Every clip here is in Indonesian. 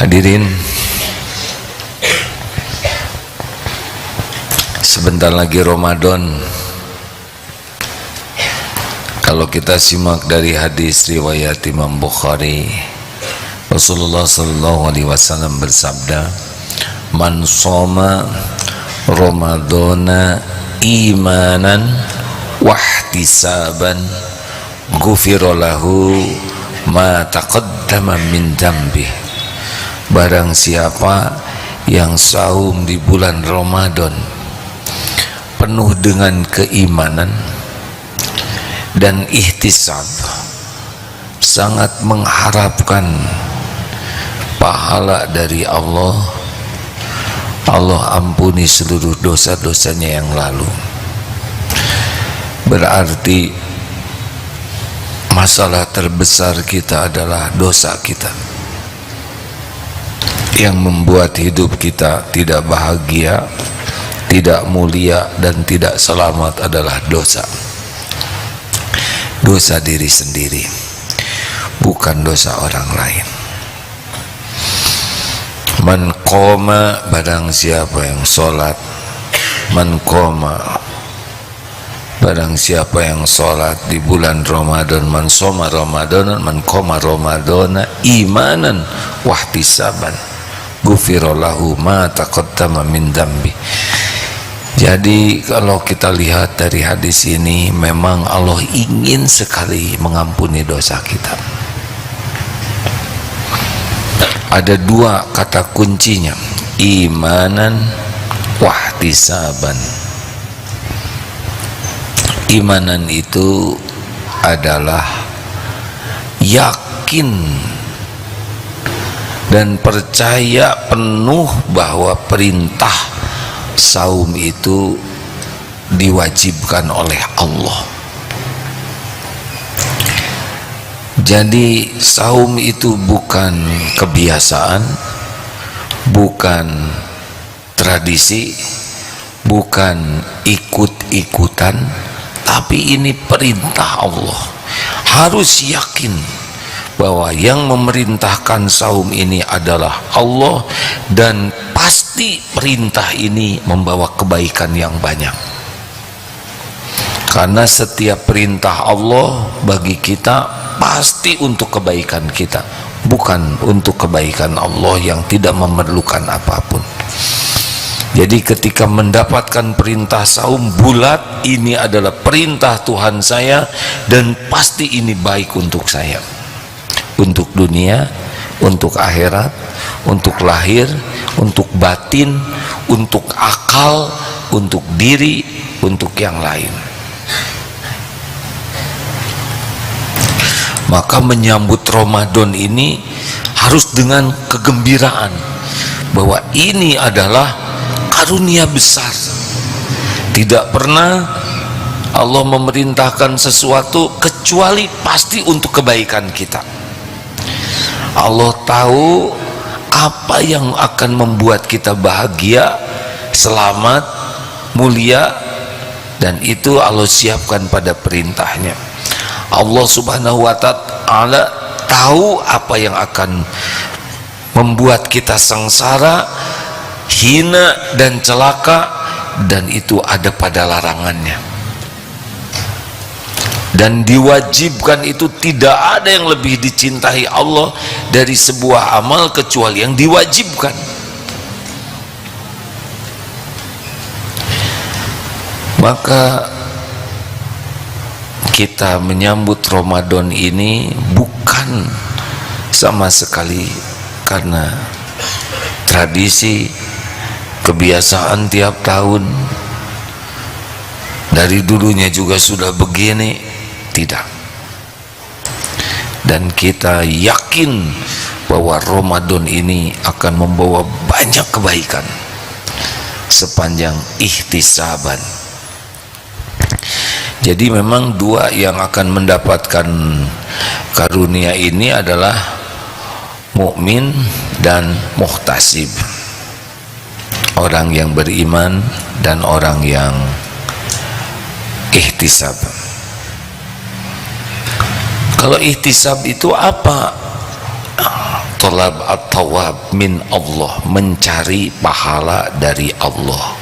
Hadirin, sebentar lagi Ramadan. Kalau kita simak dari hadis riwayat Imam Bukhari, Rasulullah sallallahu alaihi wasallam bersabda, "Man shoma Ramadana imanan wahtisaban ghufira lahu ma taqaddama min dzambi." Barang siapa yang saum di bulan Ramadan penuh dengan keimanan dan ihtisab, sangat mengharapkan pahala dari Allah, Allah ampuni seluruh dosa-dosanya yang lalu. Berarti masalah terbesar kita adalah dosa kita. Yang membuat hidup kita tidak bahagia, tidak mulia, dan tidak selamat adalah dosa. Dosa diri sendiri, bukan dosa orang lain. Man qoma, barang siapa yang sholat. Man qoma, barang siapa yang sholat di bulan Ramadan. Man shoma Ramadan, man qoma Ramadana imanan wahtisaban ghufira lahu ma taqaddama min dzambi. Jadi kalau kita lihat dari hadis ini, memang Allah ingin sekali mengampuni dosa kita. Ada dua kata kuncinya, imanan wahtisaban. Imanan itu adalah yakin dan percaya penuh bahwa perintah saum itu diwajibkan oleh Allah. Jadi saum itu bukan kebiasaan, bukan tradisi, bukan ikut-ikutan, tapi ini perintah Allah. Harus yakin bahwa yang memerintahkan saum ini adalah Allah, dan pasti perintah ini membawa kebaikan yang banyak. Karena setiap perintah Allah bagi kita pasti untuk kebaikan kita, bukan untuk kebaikan Allah yang tidak memerlukan apapun. Jadi ketika mendapatkan perintah saum bulat, ini adalah perintah Tuhan saya dan pasti ini baik untuk saya, untuk dunia, untuk akhirat, untuk lahir, untuk batin, untuk akal, untuk diri, untuk yang lain. Maka menyambut Ramadan ini harus dengan kegembiraan bahwa ini adalah karunia besar. Tidak pernah Allah memerintahkan sesuatu kecuali pasti untuk kebaikan kita. Allah tahu apa yang akan membuat kita bahagia, selamat, mulia, dan itu Allah siapkan pada perintahnya. Allah subhanahu wa ta'ala tahu apa yang akan membuat kita sengsara, hina, dan celaka, dan itu ada pada larangannya. Dan diwajibkan itu tidak ada yang lebih dicintai Allah dari sebuah amal kecuali yang diwajibkan. Maka kita menyambut Ramadan ini bukan sama sekali karena tradisi, kebiasaan tiap tahun, dari dulunya juga sudah begini, tidak. Dan kita yakin bahwa Ramadan ini akan membawa banyak kebaikan sepanjang ihtisaban. Jadi memang dua yang akan mendapatkan karunia ini adalah mukmin dan muhtasib, orang yang beriman dan orang yang ihtisab. Kalau ihtisab itu apa? talab at-tawab min Allah, mencari pahala dari Allah.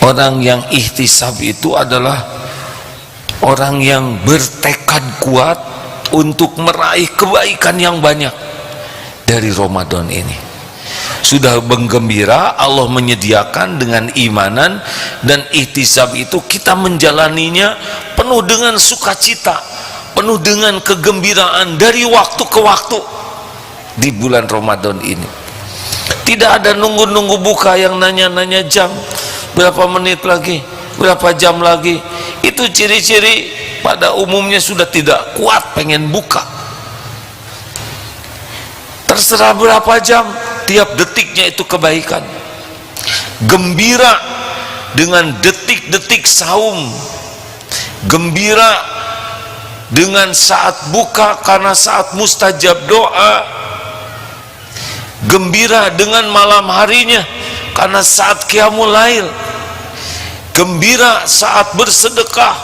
Orang yang ihtisab itu adalah orang yang bertekad kuat untuk meraih kebaikan yang banyak dari Ramadan ini. Sudah menggembira, Allah menyediakan dengan imanan dan ihtisab itu kita menjalaninya penuh dengan sukacita, penuh dengan kegembiraan dari waktu ke waktu di bulan Ramadan ini. Tidak ada nunggu-nunggu buka yang nanya-nanya jam, berapa menit lagi, berapa jam lagi. Itu ciri-ciri pada umumnya sudah tidak kuat pengen buka. Terserah berapa jam, tiap detiknya itu kebaikan. Gembira dengan detik-detik saum, gembira dengan saat buka karena saat mustajab doa, gembira dengan malam harinya karena saat qiyamul lail, gembira saat bersedekah.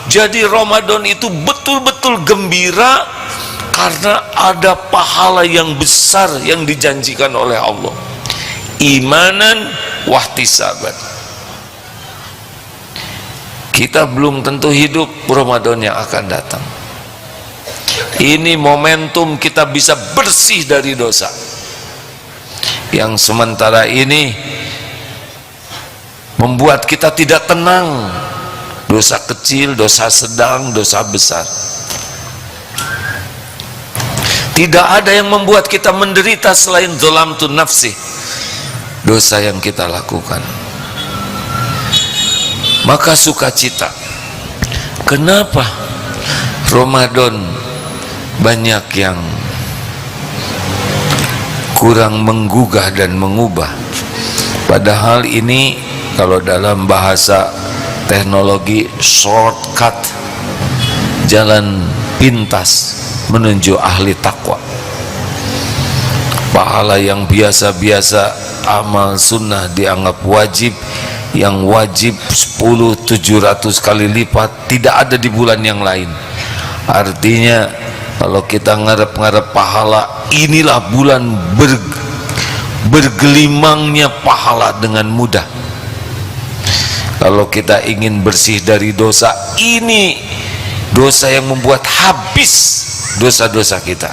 Jadi Ramadan itu betul-betul gembira karena ada pahala yang besar yang dijanjikan oleh Allah. Imanan wahtisaban. Kita belum tentu hidup Ramadan yang akan datang. Ini momentum kita bisa bersih dari dosa. Yang sementara ini membuat kita tidak tenang. Dosa kecil, dosa sedang, dosa besar. Tidak ada yang membuat kita menderita selain zalamtun nafsi, dosa yang kita lakukan. Maka sukacita. Kenapa Ramadan banyak yang kurang menggugah dan mengubah? Padahal ini kalau dalam bahasa teknologi shortcut, jalan pintas menuju ahli takwa. Pahala yang biasa-biasa, amal sunnah dianggap wajib, yang wajib 10-700 kali lipat, tidak ada di bulan yang lain. Artinya kalau kita ngarep-ngarep pahala, inilah bulan bergelimangnya pahala dengan mudah. Kalau kita ingin bersih dari dosa, ini dosa yang membuat habis dosa-dosa kita.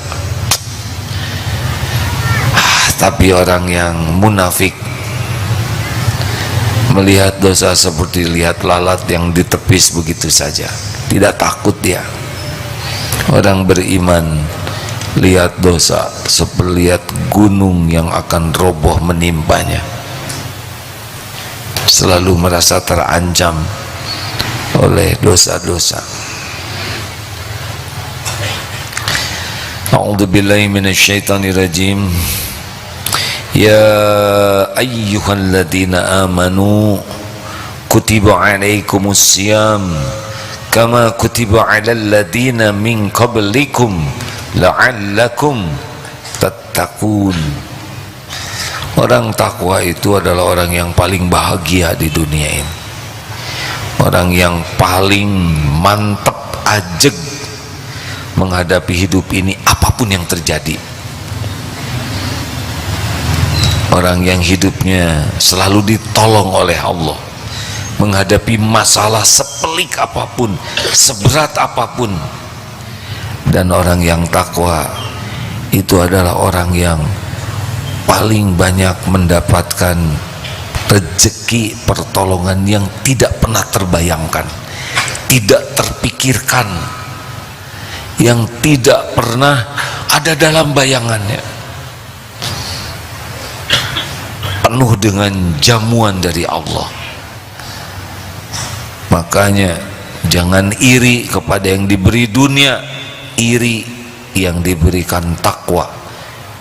Tapi orang yang munafik melihat dosa seperti lihat lalat yang ditepis begitu saja, tidak takut dia. Orang beriman lihat dosa seperti lihat gunung yang akan roboh menimpanya, selalu merasa terancam oleh dosa-dosa. A'udzu billahi minasyaitonir rajim. Ya ayyuhalladzina amanu kutiba alaikumus syiyam kama kutiba alal ladzina min qablikum la'allakum tattaqun. Orang takwa itu adalah orang yang paling bahagia di dunia ini, orang yang paling mantep ajeg menghadapi hidup ini apapun yang terjadi. Orang yang hidupnya selalu ditolong oleh Allah menghadapi masalah sepelik apapun, seberat apapun. Dan orang yang takwa itu adalah orang yang paling banyak mendapatkan rezeki pertolongan yang tidak pernah terbayangkan, tidak terpikirkan, yang tidak pernah ada dalam bayangannya, penuh dengan jamuan dari Allah. Makanya jangan iri kepada yang diberi dunia, iri yang diberikan takwa.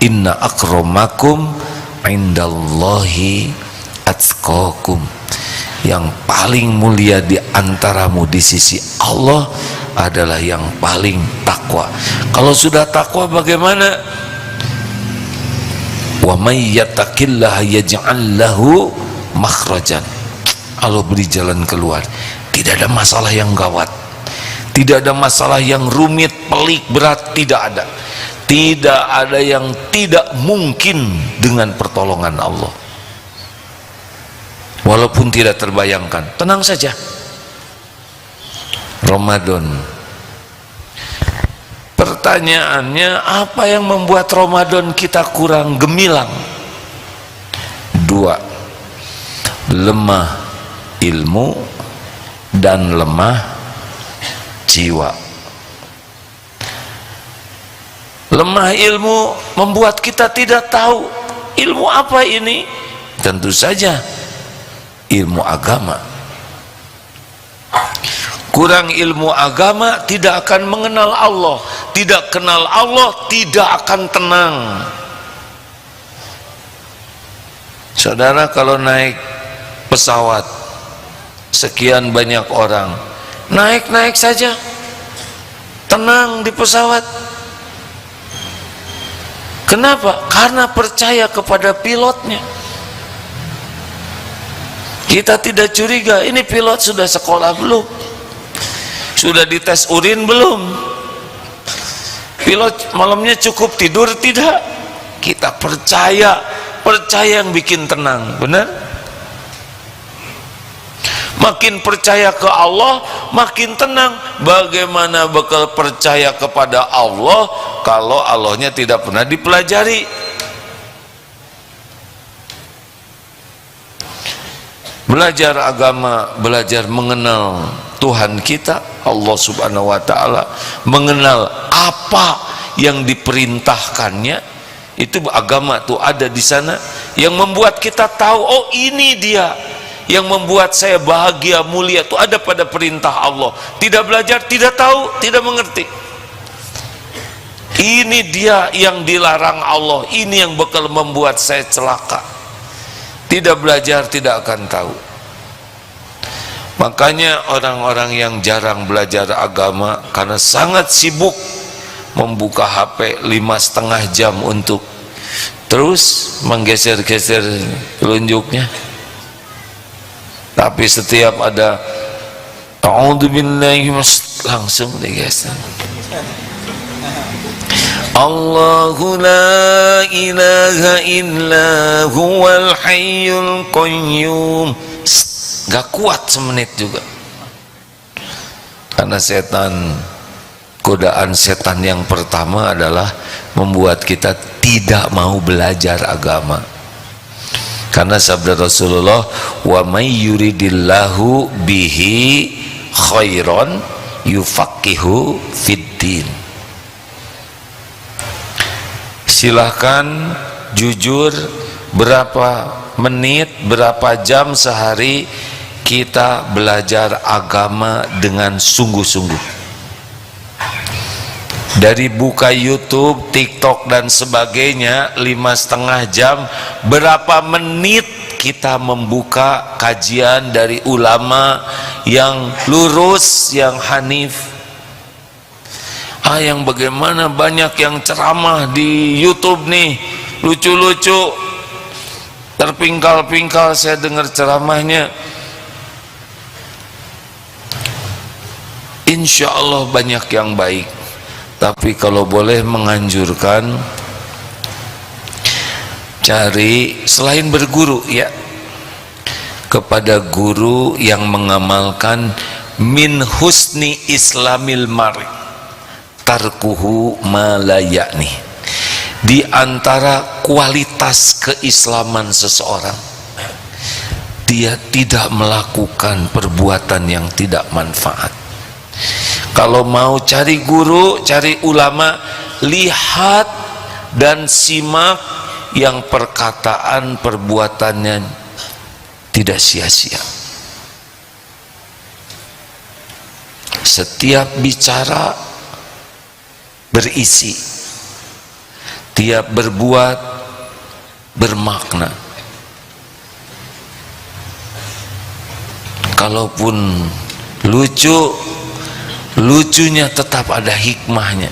Inna akramakum indallahi atqakum. Yang paling mulia di antaramu di sisi Allah adalah yang paling takwa. Kalau sudah takwa bagaimana? Wa may yattaqillaha yaj'al lahu makhrajan. Allah beri jalan keluar. Tidak ada masalah yang gawat, tidak ada masalah yang rumit, pelik, berat, tidak ada. Tidak ada yang tidak mungkin dengan pertolongan Allah. Walaupun tidak terbayangkan, tenang saja. Ramadan. Pertanyaannya, apa yang membuat Ramadan kita kurang gemilang? Dua, lemah ilmu dan lemah jiwa. Lemah ilmu membuat kita tidak tahu ilmu apa ini. Tentu saja ilmu agama. Kurang ilmu agama tidak akan mengenal Allah. Tidak kenal Allah tidak akan tenang. Saudara, kalau naik pesawat sekian banyak orang, naik-naik saja, tenang di pesawat. Kenapa? Karena percaya kepada pilotnya. Kita tidak curiga, ini pilot sudah sekolah belum? Sudah dites urin belum? Pilot malamnya cukup tidur tidak? Kita percaya yang bikin tenang, benar? Makin percaya ke Allah, makin tenang. Bagaimana bakal percaya kepada Allah kalau Allahnya tidak pernah dipelajari? Belajar agama, belajar mengenal Tuhan kita, Allah subhanahu wa ta'ala, mengenal apa yang diperintahkannya. Itu agama tuh ada di sana yang membuat kita tahu, oh ini dia yang membuat saya bahagia, mulia, itu ada pada perintah Allah. Tidak belajar, tidak tahu, tidak mengerti. Ini dia yang dilarang Allah, ini yang bakal membuat saya celaka. Tidak belajar, tidak akan tahu. Makanya orang-orang yang jarang belajar agama karena sangat sibuk membuka HP 5,5 jam untuk terus menggeser-geser telunjuknya. Tapi setiap ada a'udzubillahi langsung digeser. Allahu la ilaha illa huwal hayyul qayyum. Gak kuat semenit juga. Karena setan, godaan setan yang pertama adalah membuat kita tidak mau belajar agama. Karena sabda Rasulullah, wa may yuridillahu bihi khairan yufaqihu fiddin. Silahkan jujur, berapa menit, berapa jam sehari kita belajar agama dengan sungguh-sungguh. Dari buka YouTube, TikTok dan sebagainya 5,5 jam, berapa menit kita membuka kajian dari ulama yang lurus, yang hanif. Yang bagaimana banyak yang ceramah di YouTube nih, lucu-lucu, terpingkal-pingkal saya dengar ceramahnya. Insya Allah banyak yang baik. Tapi kalau boleh menganjurkan, cari selain berguru ya, kepada guru yang mengamalkan min husni islamil mari tarkuhu ma la ya'ni. Di antara kualitas keislaman seseorang, dia tidak melakukan perbuatan yang tidak manfaat. Kalau mau cari guru, cari ulama, lihat dan simak yang perkataan perbuatannya tidak sia-sia. Setiap bicara berisi, tiap berbuat bermakna. Kalaupun lucu, lucunya tetap ada hikmahnya.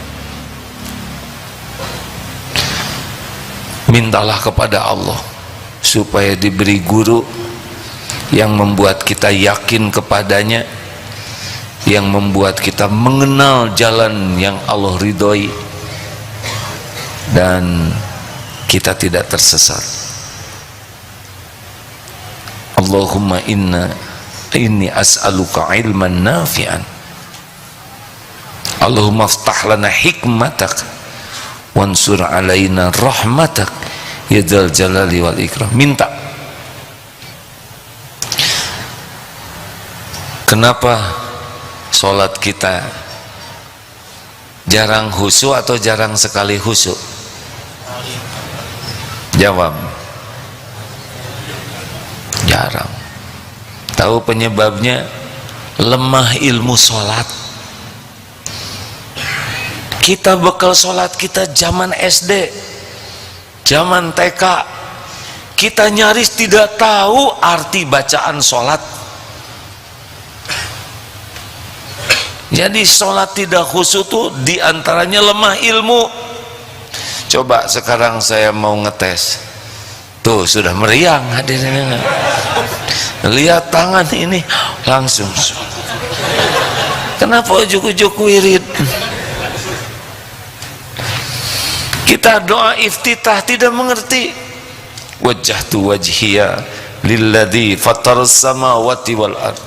Mintalah kepada Allah supaya diberi guru yang membuat kita yakin kepadanya, yang membuat kita mengenal jalan yang Allah ridhoi, dan kita tidak tersesat. Allahumma inni as'aluka ilman nafi'an, Allahumma aftah lana hikmatak wansur alaina rahmatak ya dzal jalali wal ikram. Minta. Kenapa sholat kita jarang khusyuk atau jarang sekali khusyuk? Jawab. Jarang. Tahu penyebabnya? Lemah ilmu sholat. Kita bekal sholat kita zaman SD, zaman TK, kita nyaris tidak tahu arti bacaan sholat. Jadi sholat tidak khusyuk itu diantaranya lemah ilmu. Coba sekarang saya mau ngetes, tuh sudah meriang hadirin. Lihat tangan ini langsung. Kenapa ujuk-ujuk wirid? Kita doa iftitah tidak mengerti. Wajjahtu wajhiya lilladzi fataras samawati wal ard.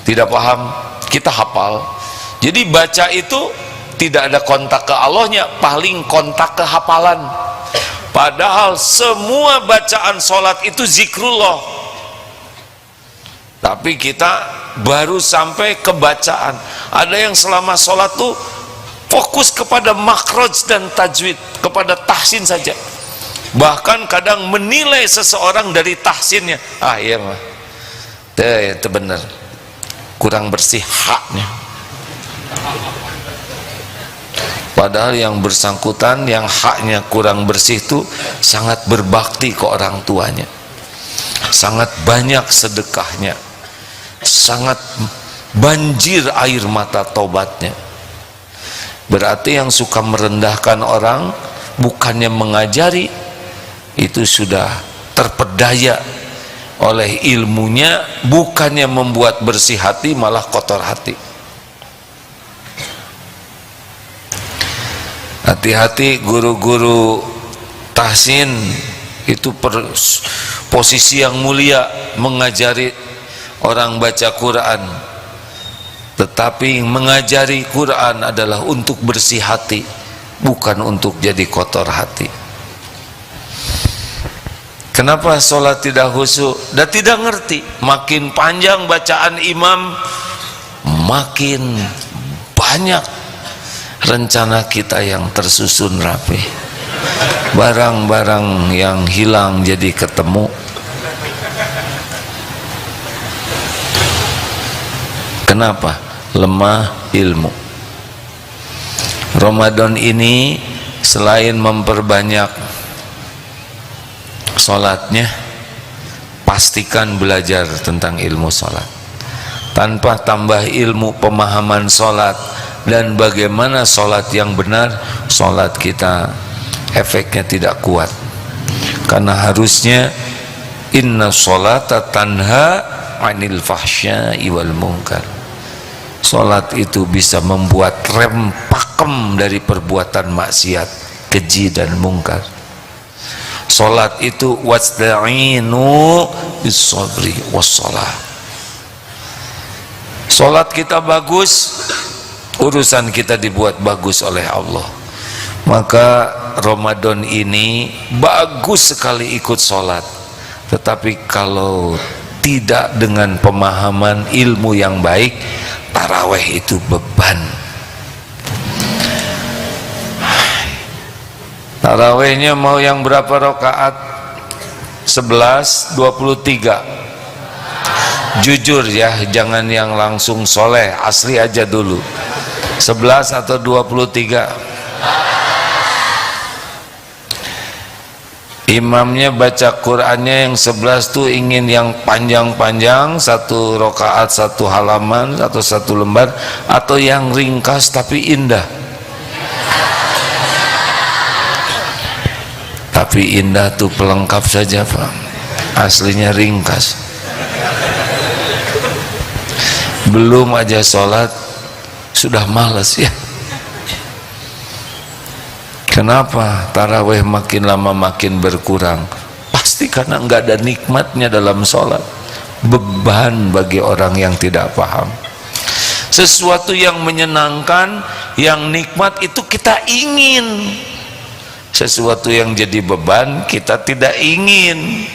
Tidak paham, kita hafal. Jadi baca itu tidak ada kontak ke Allahnya, paling kontak ke hafalan. Padahal semua bacaan sholat itu zikrullah, tapi kita baru sampai ke bacaan. Ada yang selama sholat tuh fokus kepada makhraj dan tajwid, kepada tahsin saja. Bahkan kadang menilai seseorang dari tahsinnya. Ah iya mah, itu benar, kurang bersih haknya. Padahal yang bersangkutan yang haknya kurang bersih itu sangat berbakti ke orang tuanya, sangat banyak sedekahnya, sangat banjir air mata tobatnya. Berarti yang suka merendahkan orang bukannya mengajari, itu sudah terpedaya oleh ilmunya, bukannya membuat bersih hati malah kotor hati. Hati-hati guru-guru tahsin itu posisi yang mulia, mengajari orang baca Quran. Tetapi mengajari Quran adalah untuk bersih hati, bukan untuk jadi kotor hati. Kenapa sholat tidak khusyuk? Dan tidak ngerti. Makin panjang bacaan imam, makin banyak rencana kita yang tersusun rapi, barang-barang yang hilang jadi ketemu. Kenapa? Lemah ilmu. Ramadan ini selain memperbanyak sholatnya, pastikan belajar tentang ilmu sholat. Tanpa tambah ilmu pemahaman sholat dan bagaimana sholat yang benar, sholat kita efeknya tidak kuat. Karena harusnya inna sholata tanha anil fahsya'i wal munkar. Sholat itu bisa membuat rem pakem dari perbuatan maksiat, keji dan mungkar. Sholat itu wasta'inu bis sabri wassalah. Sholat kita bagus, urusan kita dibuat bagus oleh Allah. Maka Ramadan ini bagus sekali ikut sholat, tetapi kalau tidak dengan pemahaman ilmu yang baik, taraweh itu beban. Tarawehnya mau yang berapa rakaat? 11, 23. Jujur ya, jangan yang langsung soleh, asli aja dulu. 11 atau 23? Imamnya baca Qur'annya yang 11 tuh ingin yang panjang-panjang, 1 rakaat 1 halaman atau 1 lembar, atau yang ringkas tapi indah. Tapi indah tuh pelengkap saja Pak, aslinya ringkas. Belum aja sholat sudah malas ya. Kenapa tarawih makin lama makin berkurang? Pasti karena nggak ada nikmatnya dalam sholat. Beban bagi orang yang tidak paham. Sesuatu yang menyenangkan, yang nikmat itu kita ingin. Sesuatu yang jadi beban kita tidak ingin.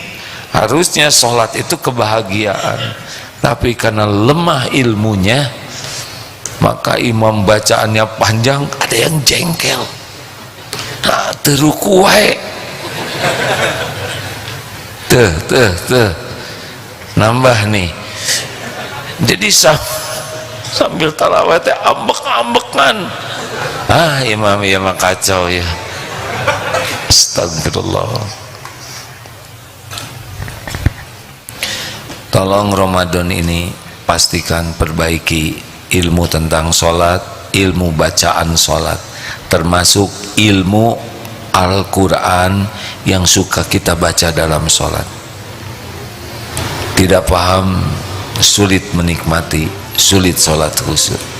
Harusnya sholat itu kebahagiaan, tapi karena lemah ilmunya, maka imam bacaannya panjang, ada yang jengkel. Nah, teruku wae. Tuh. Nambah nih. Jadi sambil tarawih teh ambek-ambekan. Imam ya mah kacau ya. Astagfirullah. Tolong Ramadan ini pastikan perbaiki ilmu tentang sholat, ilmu bacaan sholat, termasuk ilmu Al-Quran yang suka kita baca dalam sholat. Tidak paham, sulit menikmati, sulit sholat khusyuk.